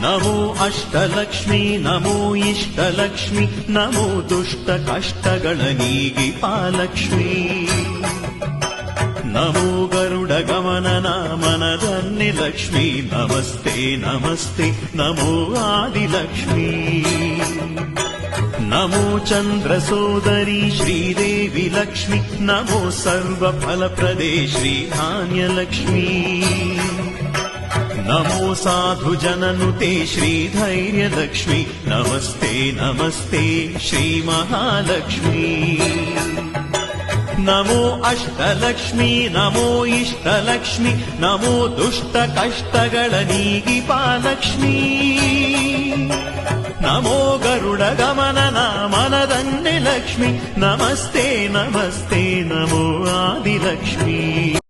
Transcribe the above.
ನಮೋ ಅಷ್ಟಲಕ್ಷ್ಮಿ ನಮೋ ಇಷ್ಟಲಕ್ಷ್ಮಿ ನಮೋ ದುಷ್ಟ ಕಷ್ಟಗಳ ನೀಗಿಪಾಲಕ್ಷ್ಮಿ. ನಮೋ ಗರುಡ ಗಮನನ ಮನದನ್ನೆ ಲಕ್ಷ್ಮಿ ನಮಸ್ತೆ ನಮಸ್ತೆ ನಮೋ ಆದಿಲಕ್ಷ್ಮಿ. ನಮೋ ಚಂದ್ರ ಸೋದರಿ ಶ್ರೀದೇವಿ ಲಕ್ಷ್ಮಿ ನಮೋ ಸರ್ವ ಫಲಪ್ರದೇ ಶ್ರೀಧಾನ್ಯಲಕ್ಷ್ಮಿ. ನಮೋ ಸಾಧು ಜನನುತೆ ಶ್ರೀಧೈರ್ಯಲಕ್ಷ್ಮಿ ನಮಸ್ತೆ ನಮಸ್ತೆ ಶ್ರೀ ಮಹಾಲಕ್ಷ್ಮಿ. ನಮೋ ಅಷ್ಟಲಕ್ಷ್ಮಿ ನಮೋ ಇಷ್ಟಲಕ್ಷ್ಮಿ ನಮೋ ದುಷ್ಟ ಕಷ್ಟಗಳ ನೀಗಿಪಾಲಕ್ಷ್ಮಿ. ನಮೋ ಗರುಡ ಗಮನನ ಮನದನ್ನೆ ಲಕ್ಷ್ಮಿ ನಮಸ್ತೆ ನಮಸ್ತೆ ನಮೋ ಆದಿಲಕ್ಷ್ಮಿ.